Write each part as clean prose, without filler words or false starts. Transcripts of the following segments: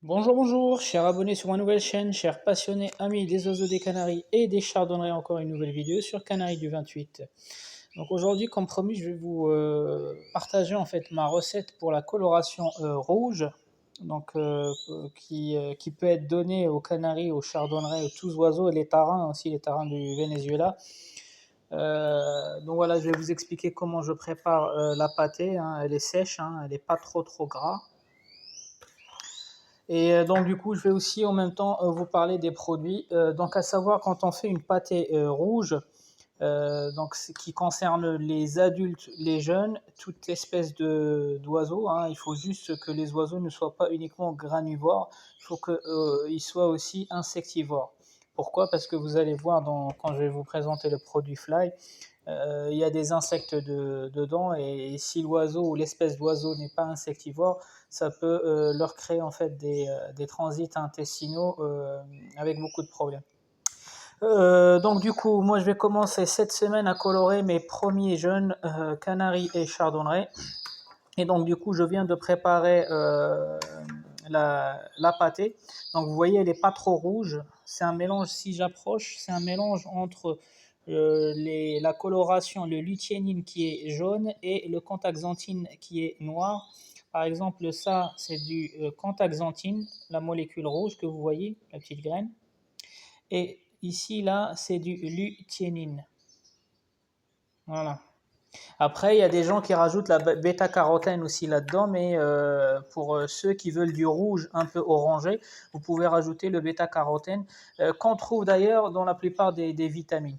Bonjour, bonjour, chers abonnés sur ma nouvelle chaîne, chers passionnés, amis des oiseaux des Canaries et des chardonnerets, encore une nouvelle vidéo sur Canaries du 28. Donc aujourd'hui, comme promis, je vais vous partager en fait ma recette pour la coloration rouge, qui peut être donnée aux Canaries, aux chardonnerets, aux tous oiseaux et les tarins aussi, les tarins du Venezuela. Donc voilà, je vais vous expliquer comment je prépare la pâtée, hein. Elle est sèche, hein, elle n'est pas trop gras. Et donc du coup, je vais aussi en même temps vous parler des produits. Donc à savoir, quand on fait une pâtée rouge, donc ce qui concerne les adultes, les jeunes, toute espèce d'oiseaux, hein, il faut juste que les oiseaux ne soient pas uniquement granivores, il faut qu'ils soient aussi insectivores. Pourquoi? Parce que vous allez voir quand je vais vous présenter le produit Fly, il y a des insectes dedans, et si l'oiseau ou l'espèce d'oiseau n'est pas insectivore, ça peut leur créer en fait des transits intestinaux avec beaucoup de problèmes. Donc du coup, moi je vais commencer cette semaine à colorer mes premiers jeunes canaris et chardonnerets. Et donc du coup, je viens de préparer la pâtée. Donc vous voyez, elle n'est pas trop rouge. C'est un mélange, si j'approche, c'est un mélange entre la coloration, le lutéinine qui est jaune et le contaxanthine qui est noir. Par exemple, ça, c'est du contaxanthine, la molécule rouge que vous voyez, la petite graine. Et ici, là, c'est du lutéinine. Voilà. Après, il y a des gens qui rajoutent la bêta-carotène aussi là-dedans, mais pour ceux qui veulent du rouge un peu orangé, vous pouvez rajouter le bêta-carotène, qu'on trouve d'ailleurs dans la plupart des vitamines.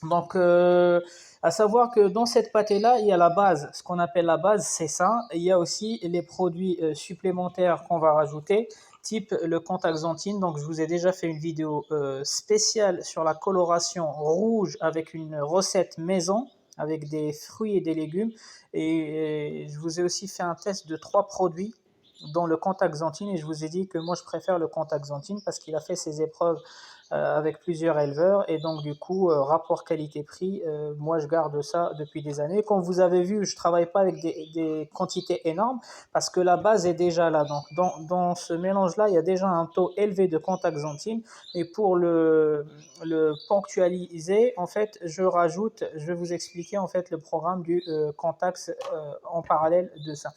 Donc, à savoir que dans cette pâtée-là, il y a la base. Ce qu'on appelle la base, c'est ça. Il y a aussi les produits supplémentaires qu'on va rajouter, type le contaxanthine. Donc, je vous ai déjà fait une vidéo spéciale sur la coloration rouge avec une recette maison, avec des fruits et des légumes. Et je vous ai aussi fait un test de 3 produits dans le contaxanthine, et je vous ai dit que moi je préfère le contaxanthine parce qu'il a fait ses épreuves avec plusieurs éleveurs, et donc du coup rapport qualité-prix, moi je garde ça depuis des années. Comme vous avez vu, je travaille pas avec des quantités énormes parce que la base est déjà là. Donc dans ce mélange là, il y a déjà un taux élevé de contaxanthine, et pour le ponctualiser, en fait je vais vous expliquer en fait le programme du Contax en parallèle de ça.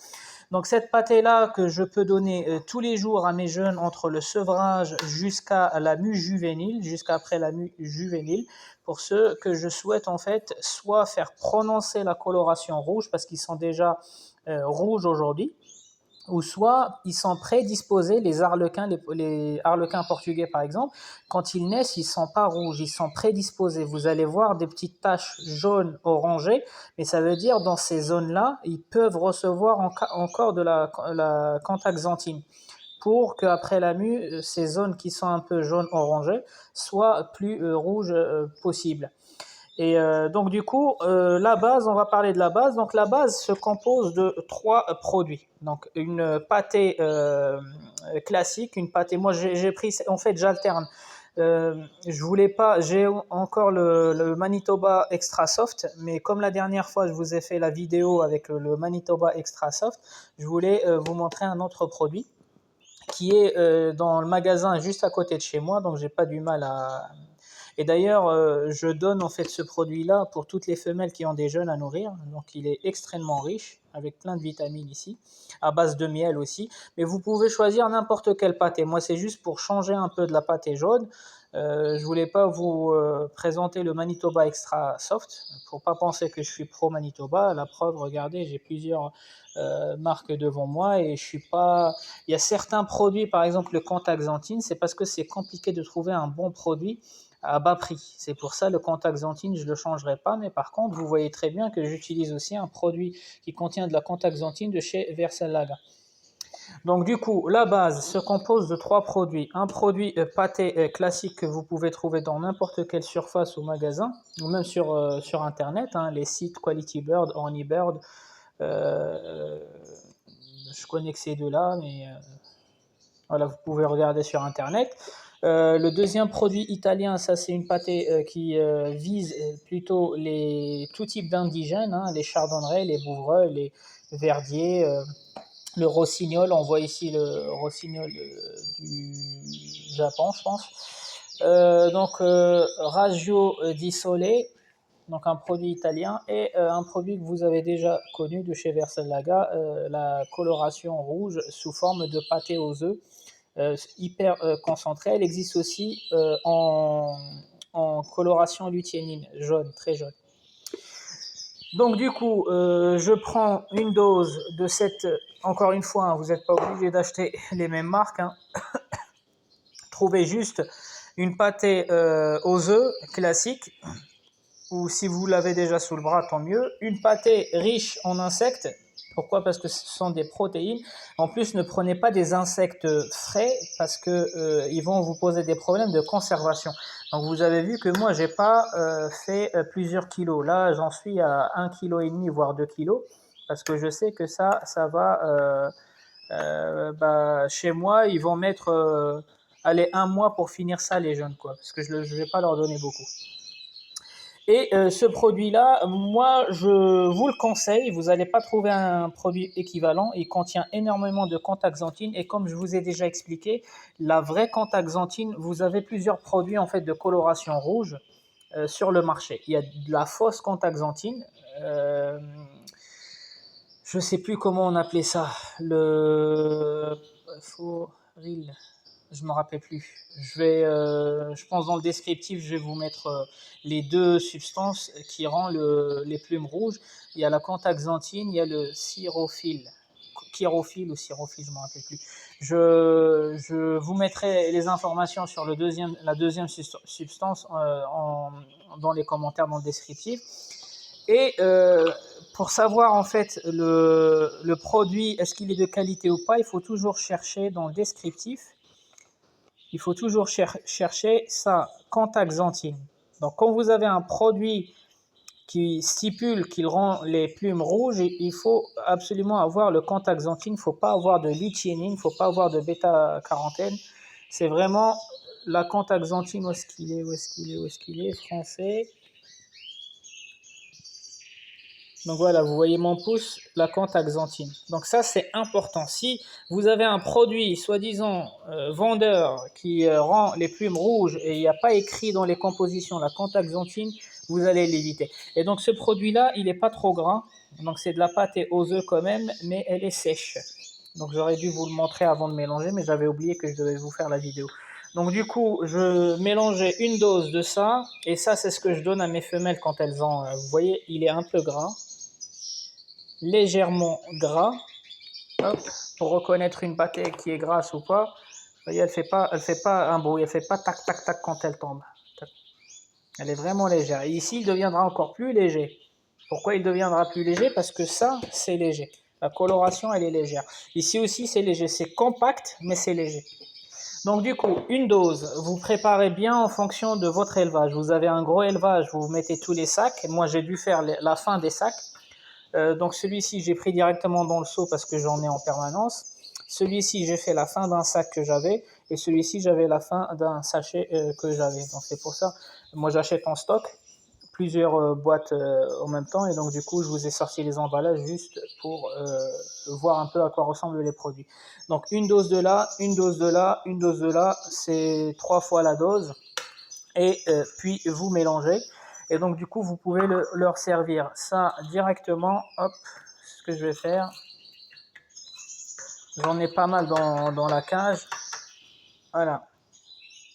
Donc cette pâtée-là que je peux donner tous les jours à mes jeunes entre le sevrage jusqu'à la mue juvénile, jusqu'après la mue juvénile, pour ceux que je souhaite en fait soit faire prononcer la coloration rouge parce qu'ils sont déjà rouges aujourd'hui, ou soit ils sont prédisposés, les harlequins portugais par exemple, quand ils naissent, ils ne sont pas rouges, ils sont prédisposés. Vous allez voir des petites taches jaunes orangées, mais ça veut dire dans ces zones-là, ils peuvent recevoir encore de la contaxanthine pour qu'après la mue, ces zones qui sont un peu jaune orangées soient plus rouges possible. Et donc du coup, la base, on va parler de la base. Donc la base se compose de 3 produits. Donc une pâtée classique, une pâtée. Moi j'ai pris, en fait j'alterne. Je voulais pas, j'ai encore le Manitoba Extra Soft, mais comme la dernière fois je vous ai fait la vidéo avec le Manitoba Extra Soft, je voulais vous montrer un autre produit qui est dans le magasin juste à côté de chez moi, donc j'ai pas du mal à. Et d'ailleurs, je donne en fait ce produit-là pour toutes les femelles qui ont des jeunes à nourrir. Donc il est extrêmement riche, avec plein de vitamines ici, à base de miel aussi. Mais vous pouvez choisir n'importe quelle pâtée. Moi, c'est juste pour changer un peu de la pâtée jaune. Je voulais pas vous présenter le Manitoba Extra Soft, pour pas penser que je suis pro Manitoba. La preuve, regardez, j'ai plusieurs marques devant moi, et je suis pas. Il y a certains produits, par exemple le contaxanthine, c'est parce que c'est compliqué de trouver un bon produit à bas prix. C'est pour ça le contaxanthine, je ne le changerai pas, mais par contre, vous voyez très bien que j'utilise aussi un produit qui contient de la contaxanthine de chez Versallaga. Donc du coup, la base se compose de 3 produits. Un produit pâté classique que vous pouvez trouver dans n'importe quelle surface ou magasin, ou même sur Internet, hein, les sites Quality Bird, Hornibird. Je connais que ces deux-là, mais voilà, vous pouvez regarder sur Internet. Le deuxième produit italien, ça c'est une pâtée qui vise plutôt tout type d'indigènes, hein, les chardonnerets, les bouvreuils, les verdiers, le rossignol, on voit ici le rossignol du Japon, je pense. Raggio di Sole, donc un produit italien, et un produit que vous avez déjà connu de chez Versallaga, la coloration rouge sous forme de pâté aux œufs, hyper concentrée. Elle existe aussi en coloration lutéinine, jaune, très jaune. Donc du coup, je prends une dose de cette, encore une fois, hein, vous n'êtes pas obligé d'acheter les mêmes marques, hein. Trouvez juste une pâtée aux œufs classique, ou si vous l'avez déjà sous le bras, tant mieux. Une pâtée riche en insectes. Pourquoi? Parce que ce sont des protéines. En plus, ne prenez pas des insectes frais parce que ils vont vous poser des problèmes de conservation. Donc vous avez vu que moi, j'ai pas fait plusieurs kilos. Là, j'en suis à 1,5 kg, voire 2 kilos, parce que je sais que ça va. Chez moi, ils vont mettre allez, 1 mois pour finir ça, les jeunes, quoi, parce que je ne vais pas leur donner beaucoup. Et ce produit-là, moi, je vous le conseille. Vous n'allez pas trouver un produit équivalent. Il contient énormément de contaxanthine. Et comme je vous ai déjà expliqué, la vraie contaxanthine, vous avez plusieurs produits en fait de coloration rouge sur le marché. Il y a de la fausse contaxanthine. Je ne sais plus comment on appelait ça. Le Foril. Je me rappelle plus. Je pense dans le descriptif, je vais vous mettre les deux substances qui rendent les plumes rouges. Il y a la contaxanthine, il y a le chirophile ou syrophile, je me rappelle plus. Je vous mettrai les informations sur la deuxième substance dans les commentaires, dans le descriptif. Et pour savoir en fait le produit, est-ce qu'il est de qualité ou pas, il faut toujours chercher dans le descriptif. Il faut toujours chercher sa contaxanthine. Donc, quand vous avez un produit qui stipule qu'il rend les plumes rouges, il faut absolument avoir le contaxanthine. Il ne faut pas avoir de lithiénine, il ne faut pas avoir de bêta-carotène. C'est vraiment la contaxanthine. Où est-ce qu'il est, français. Donc voilà, vous voyez mon pouce, la contaxanthine. Donc ça, c'est important. Si vous avez un produit, soi-disant vendeur, qui rend les plumes rouges et il n'y a pas écrit dans les compositions la contaxanthine, vous allez l'éviter. Et donc ce produit-là, il n'est pas trop gras. Donc c'est de la pâte et aux œufs quand même, mais elle est sèche. Donc j'aurais dû vous le montrer avant de mélanger, mais j'avais oublié que je devais vous faire la vidéo. Donc du coup, je mélangeais une dose de ça, et ça, c'est ce que je donne à mes femelles quand elles ont... vous voyez, il est un peu gras. Légèrement gras, hop, pour reconnaître une pâtée qui est grasse ou pas. Vous voyez, elle fait pas un bruit, elle fait pas tac tac tac quand elle tombe. Elle est vraiment légère. Et ici, il deviendra encore plus léger. Pourquoi il deviendra plus léger? Parce que ça, c'est léger. La coloration, elle est légère. Ici aussi, c'est léger. C'est compact, mais c'est léger. Donc du coup, une dose, vous préparez bien en fonction de votre élevage. Vous avez un gros élevage, vous mettez tous les sacs. Moi, j'ai dû faire la fin des sacs. Donc celui-ci, j'ai pris directement dans le seau parce que j'en ai en permanence. Celui-ci, j'ai fait la fin d'un sac que j'avais. Et celui-ci, j'avais la fin d'un sachet que j'avais. Donc c'est pour ça, moi j'achète en stock plusieurs boîtes en même temps. Et donc du coup, je vous ai sorti les emballages juste pour voir un peu à quoi ressemblent les produits. Donc une dose de là, une dose de là, une dose de là. C'est 3 fois la dose. Et puis vous mélangez. Et donc du coup, vous pouvez leur servir ça directement. Hop, c'est ce que je vais faire. J'en ai pas mal dans la cage. Voilà.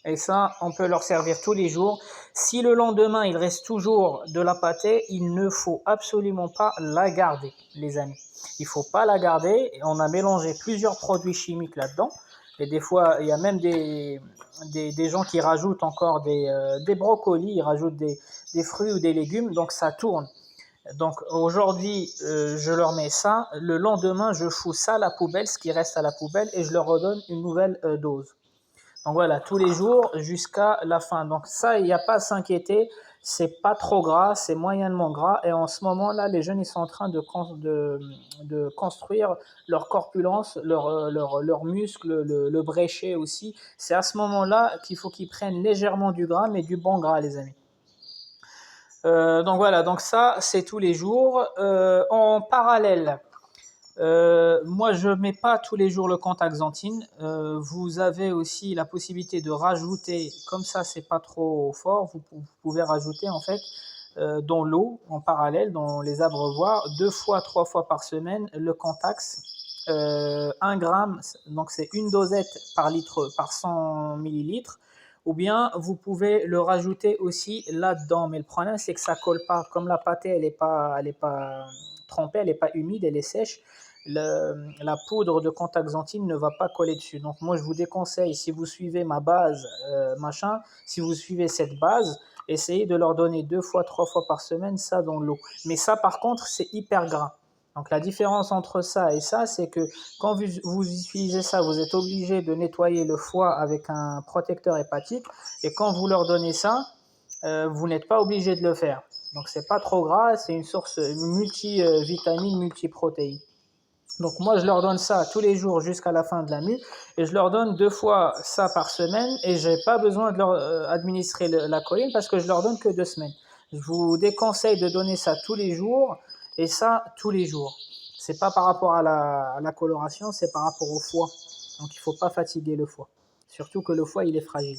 Et ça, on peut leur servir tous les jours. Si le lendemain, il reste toujours de la pâtée, il ne faut absolument pas la garder, les amis. Il ne faut pas la garder. On a mélangé plusieurs produits chimiques là-dedans. Et des fois, il y a même des gens qui rajoutent encore des brocolis, ils rajoutent des fruits ou des légumes, donc ça tourne. Donc aujourd'hui, je leur mets ça. Le lendemain, je fous ça à la poubelle, ce qui reste à la poubelle, et je leur redonne une nouvelle dose. Donc voilà, tous les jours jusqu'à la fin. Donc ça, il n'y a pas à s'inquiéter. C'est pas trop gras, c'est moyennement gras. Et en ce moment-là, les jeunes, ils sont en train de construire leur corpulence, leurs muscles, le bréchet aussi. C'est à ce moment-là qu'il faut qu'ils prennent légèrement du gras, mais du bon gras, les amis. Donc voilà, donc ça, c'est tous les jours. En parallèle, Moi, je ne mets pas tous les jours le Contaxantine. Vous avez aussi la possibilité de rajouter, comme ça, c'est pas trop fort, vous pouvez rajouter en fait dans l'eau en parallèle, dans les abreuvoirs, 2 fois, 3 fois par semaine, le Contax. 1 gramme, donc c'est une dosette par litre, par 100 millilitres. Ou bien vous pouvez le rajouter aussi là-dedans. Mais le problème, c'est que ça colle pas. Comme la pâtée, elle est pas trempée, elle n'est pas humide, elle est sèche. La poudre de Contaxantine ne va pas coller dessus. Donc moi, je vous déconseille, si vous suivez ma base, si vous suivez cette base, essayez de leur donner 2 fois, 3 fois par semaine ça dans l'eau. Mais ça, par contre, c'est hyper gras. Donc la différence entre ça et ça, c'est que quand vous utilisez ça, vous êtes obligé de nettoyer le foie avec un protecteur hépatique. Et quand vous leur donnez ça, vous n'êtes pas obligé de le faire. Donc c'est pas trop gras, c'est une source multivitamine, multiprotéine. Donc moi, je leur donne ça tous les jours jusqu'à la fin de la nuit et je leur donne 2 fois ça par semaine et j'ai pas besoin de leur administrer la choline parce que je leur donne que 2 semaines. Je vous déconseille de donner ça tous les jours et ça tous les jours. C'est pas par rapport à la coloration, c'est par rapport au foie. Donc il faut pas fatiguer le foie. Surtout que le foie, il est fragile.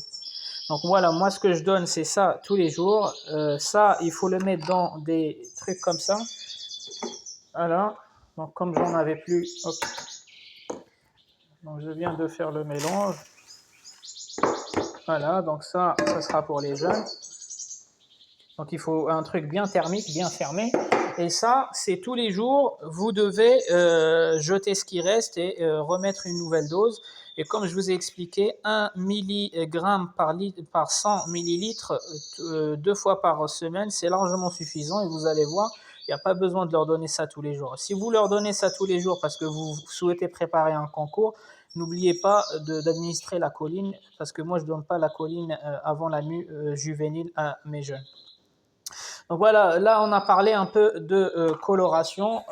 Donc voilà, moi ce que je donne, c'est ça tous les jours. Ça, il faut le mettre dans des trucs comme ça. Voilà. Donc comme j'en avais plus, hop. Donc je viens de faire le mélange. Voilà, donc ça sera pour les jeunes. Donc il faut un truc bien thermique, bien fermé. Et ça, c'est tous les jours, vous devez jeter ce qui reste et remettre une nouvelle dose. Et comme je vous ai expliqué, 1 milligramme par 100 millilitres 2 fois par semaine, c'est largement suffisant et vous allez voir, il n'y a pas besoin de leur donner ça tous les jours. Si vous leur donnez ça tous les jours parce que vous souhaitez préparer un concours, n'oubliez pas d'administrer la choline parce que moi je ne donne pas la choline avant la mue juvénile à mes jeunes. Donc voilà, là on a parlé un peu de coloration.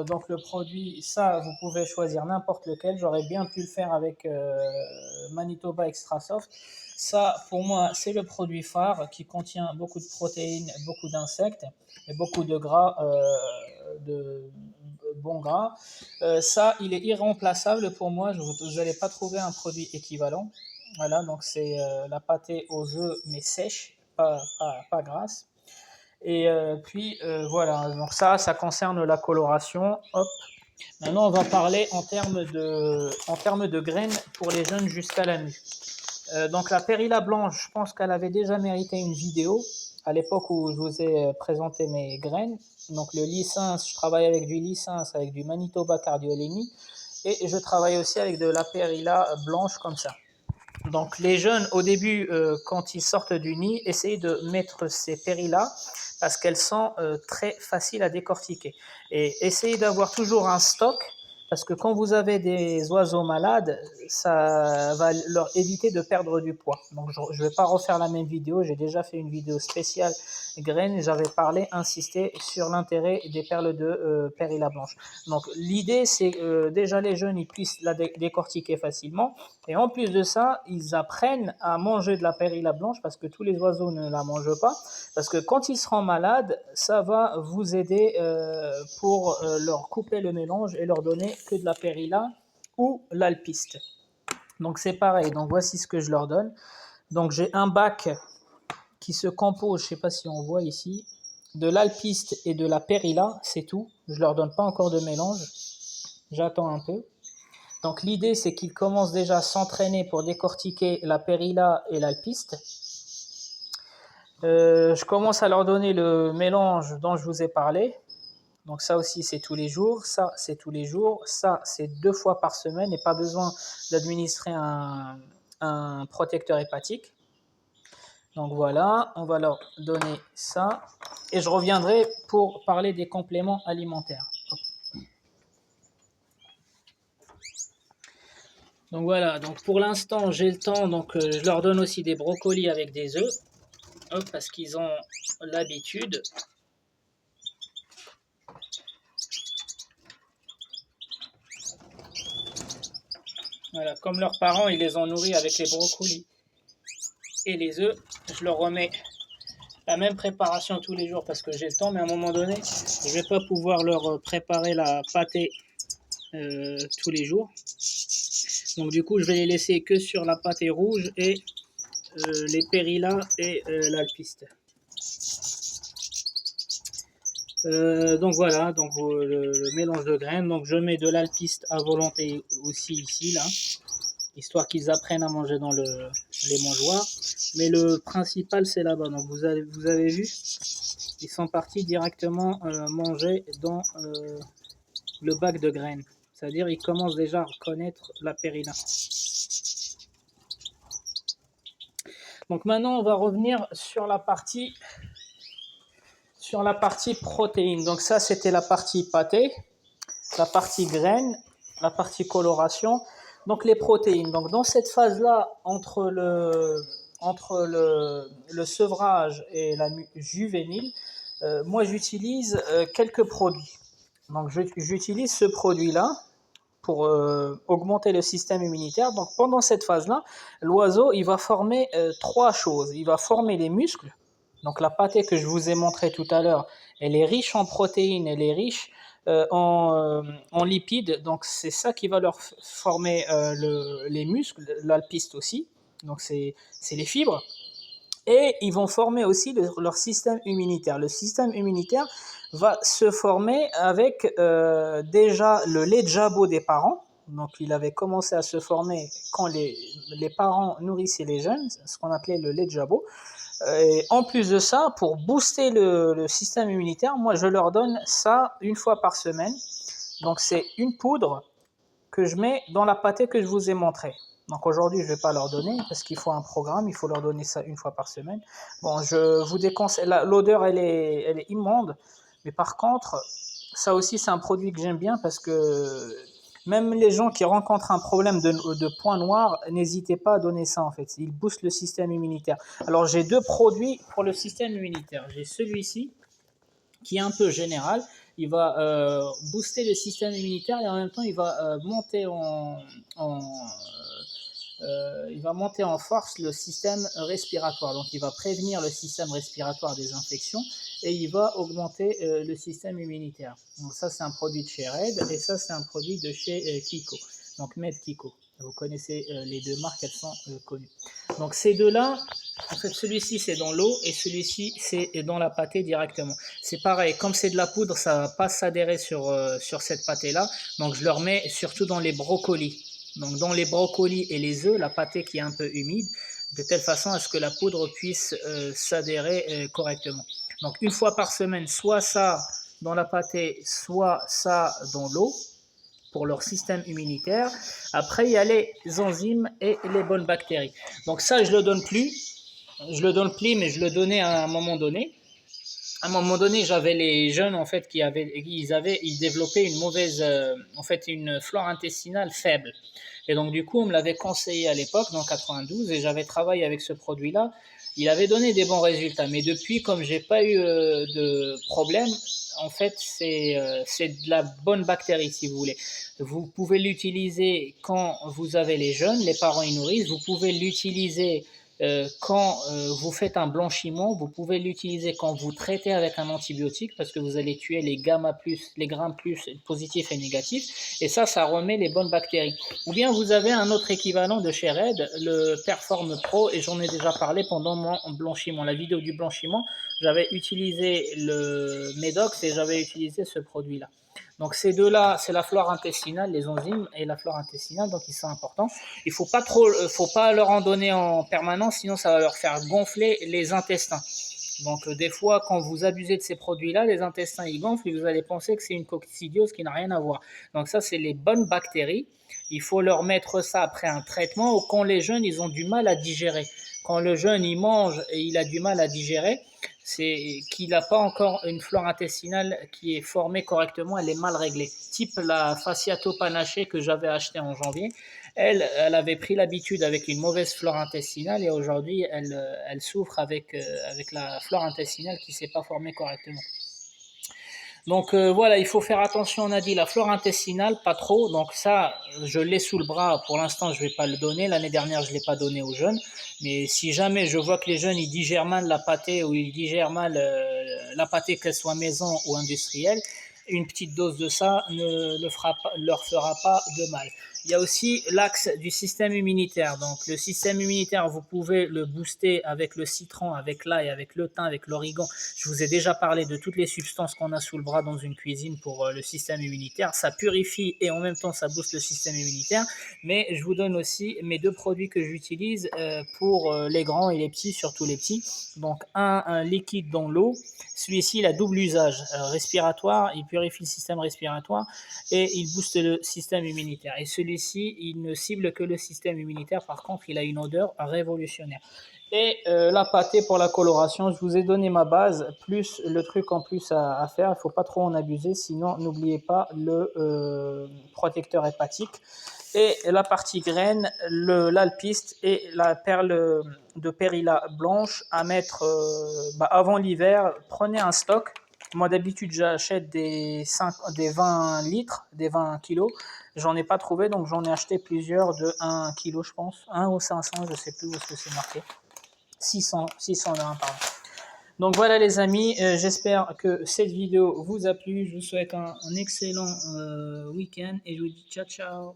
Donc le produit, ça vous pouvez choisir n'importe lequel. J'aurais bien pu le faire avec Manitoba Extra Soft. Ça pour moi c'est le produit phare qui contient beaucoup de protéines, beaucoup d'insectes et beaucoup de gras, de bons gras. Ça il est irremplaçable pour moi. Vous n'allez pas trouver un produit équivalent. Voilà, donc c'est la pâtée aux œufs mais sèche, pas grasse. Et puis voilà, donc ça concerne la coloration. Hop. Maintenant, on va parler en termes de graines pour les jeunes jusqu'à la mue. Donc la Périlla blanche, je pense qu'elle avait déjà mérité une vidéo à l'époque où je vous ai présenté mes graines. Donc le Licence, je travaille avec du Licence, avec du Manitoba Cardiolénie et je travaille aussi avec de la Périlla blanche comme ça. Donc les jeunes, au début, quand ils sortent du nid, essayez de mettre ces périllas parce qu'elles sont très faciles à décortiquer. Et essayez d'avoir toujours un stock parce que quand vous avez des oiseaux malades, ça va leur éviter de perdre du poids. Donc je ne vais pas refaire la même vidéo, j'ai déjà fait une vidéo spéciale graines, j'avais insisté sur l'intérêt des perles de Périlla blanche. Donc l'idée c'est déjà les jeunes ils puissent la décortiquer facilement et en plus de ça ils apprennent à manger de la Périlla blanche parce que tous les oiseaux ne la mangent pas, parce que quand ils seront malades ça va vous aider pour leur couper le mélange et leur donner que de la Périlla ou l'alpiste. Donc c'est pareil, donc voici ce que je leur donne. Donc j'ai un bac qui se compose, je ne sais pas si on voit ici, de l'alpiste et de la Périlla, c'est tout. Je ne leur donne pas encore de mélange, j'attends un peu. Donc l'idée c'est qu'ils commencent déjà à s'entraîner pour décortiquer la Périlla et l'alpiste. Je commence à leur donner le mélange dont je vous ai parlé. Donc ça aussi c'est tous les jours, ça c'est tous les jours, ça c'est 2 fois par semaine et pas besoin d'administrer un protecteur hépatique. Donc voilà, on va leur donner ça et je reviendrai pour parler des compléments alimentaires. Donc voilà, donc pour l'instant j'ai le temps, donc je leur donne aussi des brocolis avec des œufs, hop, parce qu'ils ont l'habitude. Voilà, comme leurs parents, ils les ont nourris avec les brocolis et les œufs, je leur remets la même préparation tous les jours parce que j'ai le temps, mais à un moment donné, je ne vais pas pouvoir leur préparer la pâtée tous les jours. Donc du coup, je vais les laisser que sur la pâtée rouge et les périlla et l'alpiste. Donc voilà, donc le mélange de graines. Donc je mets de l'alpiste à volonté aussi ici, là, histoire qu'ils apprennent à manger dans les mangeoires. Mais le principal, c'est là-bas. Donc vous avez vu, ils sont partis directement manger dans le bac de graines. C'est-à-dire ils commencent déjà à reconnaître la périlla. Donc maintenant, on va revenir sur la partie protéines. Donc ça, c'était la partie pâté, la partie graines, la partie coloration. Donc les protéines. Donc dans cette phase-là, entre le sevrage et la juvénile, moi j'utilise quelques produits. Donc j'utilise ce produit-là pour augmenter le système immunitaire. Donc pendant cette phase-là, l'oiseau il va former trois choses. Il va former les muscles. Donc la pâtée que je vous ai montrée tout à l'heure, elle est riche en protéines, elle est riche en lipides. Donc c'est ça qui va leur former les muscles, l'alpiste aussi. Donc c'est les fibres. Et ils vont former aussi leur système immunitaire. Le système immunitaire va se former avec déjà le lait de jabot des parents. Donc il avait commencé à se former quand les parents nourrissaient les jeunes, ce qu'on appelait le lait de jabot. Et en plus de ça, pour booster le système immunitaire, moi je leur donne ça une fois par semaine. Donc c'est une poudre que je mets dans la pâtée que je vous ai montrée. Donc aujourd'hui, je ne vais pas leur donner parce qu'il faut un programme, il faut leur donner ça une fois par semaine. Bon, je vous déconseille, l'odeur elle est immonde, mais par contre, ça aussi c'est un produit que j'aime bien parce que même les gens qui rencontrent un problème de points noirs, n'hésitez pas à donner ça en fait, il booste le système immunitaire. Alors j'ai deux produits pour le système immunitaire, j'ai celui-ci qui est un peu général, il va booster le système immunitaire et en même temps il va monter il va monter en force le système respiratoire. Donc il va prévenir le système respiratoire des infections et il va augmenter le système immunitaire. Donc ça c'est un produit de chez Red et ça c'est un produit de chez Kiko. Donc Med Kiko. Vous connaissez les deux marques, elles sont connues. Donc ces deux-là, en fait celui-ci c'est dans l'eau et celui-ci c'est dans la pâtée directement. C'est pareil, comme c'est de la poudre, ça ne va pas s'adhérer sur cette pâtée-là. Donc je le remets surtout dans les brocolis. Donc dans les brocolis et les œufs, la pâtée qui est un peu humide, de telle façon à ce que la poudre puisse s'adhérer correctement. Donc une fois par semaine, soit ça dans la pâtée, soit ça dans l'eau pour leur système immunitaire. Après, il y a les enzymes et les bonnes bactéries. Donc ça, je ne le donne plus. Je le donne plus, mais je le donnais à un moment donné. À un moment donné, j'avais les jeunes en fait ils développaient une mauvaise, en fait une flore intestinale faible. Et donc du coup, on me l'avait conseillé à l'époque, dans 92, et j'avais travaillé avec ce produit-là. Il avait donné des bons résultats, mais depuis, comme j'ai pas eu de problème, en fait, c'est de la bonne bactérie, si vous voulez. Vous pouvez l'utiliser quand vous avez les jeunes, les parents y nourrissent. Vous pouvez l'utiliser quand vous faites un blanchiment, vous pouvez l'utiliser quand vous traitez avec un antibiotique parce que vous allez tuer les gamma+, les grammes plus positifs et négatifs et ça remet les bonnes bactéries. Ou bien vous avez un autre équivalent de chez Red, le Perform Pro et j'en ai déjà parlé pendant mon blanchiment. La vidéo du blanchiment, j'avais utilisé le Medox et j'avais utilisé ce produit-là. Donc ces deux-là, c'est la flore intestinale, les enzymes et la flore intestinale, donc ils sont importants. Il faut pas leur en donner en permanence, sinon ça va leur faire gonfler les intestins. Donc des fois, quand vous abusez de ces produits-là, les intestins ils gonflent et vous allez penser que c'est une coccidiose qui n'a rien à voir. Donc ça, c'est les bonnes bactéries. Il faut leur mettre ça après un traitement ou quand les jeunes ils ont du mal à digérer. Quand le jeune il mange et il a du mal à digérer, c'est qu'il n'a pas encore une flore intestinale qui est formée correctement, elle est mal réglée. Type la Fasciato Panacea que j'avais achetée en janvier, elle avait pris l'habitude avec une mauvaise flore intestinale et aujourd'hui elle souffre avec la flore intestinale qui ne s'est pas formée correctement. Donc voilà, il faut faire attention, on a dit la flore intestinale, pas trop. Donc ça, je l'ai sous le bras. Pour l'instant, je ne vais pas le donner. L'année dernière, je ne l'ai pas donné aux jeunes. Mais si jamais je vois que les jeunes, ils digèrent mal la pâtée ou ils digèrent mal la pâtée, qu'elle soit maison ou industrielle, une petite dose de ça ne leur fera pas de mal. Il y a aussi l'axe du système immunitaire. Donc, le système immunitaire, vous pouvez le booster avec le citron, avec l'ail, avec le thym, avec l'origan. Je vous ai déjà parlé de toutes les substances qu'on a sous le bras dans une cuisine pour le système immunitaire. Ça purifie et en même temps, ça booste le système immunitaire. Mais je vous donne aussi mes deux produits que j'utilise pour les grands et les petits, surtout les petits. Donc, un liquide dans l'eau. Celui-ci, il a double usage respiratoire, il purifie le système respiratoire et il booste le système immunitaire. Et celui-ci, il ne cible que le système immunitaire, par contre, il a une odeur révolutionnaire. Et la pâtée pour la coloration, je vous ai donné ma base, plus le truc en plus à faire, il ne faut pas trop en abuser, sinon n'oubliez pas le protecteur hépatique. Et la partie graine, l'alpiste et la perle de périlla blanche à mettre avant l'hiver. Prenez un stock. Moi d'habitude j'achète des 20 litres, des 20 kilos. J'en ai pas trouvé donc j'en ai acheté plusieurs de 1 kg je pense. 1 ou 500, je sais plus où est-ce que c'est marqué. 600 grammes pardon. Donc voilà les amis, j'espère que cette vidéo vous a plu. Je vous souhaite un excellent week-end et je vous dis ciao ciao.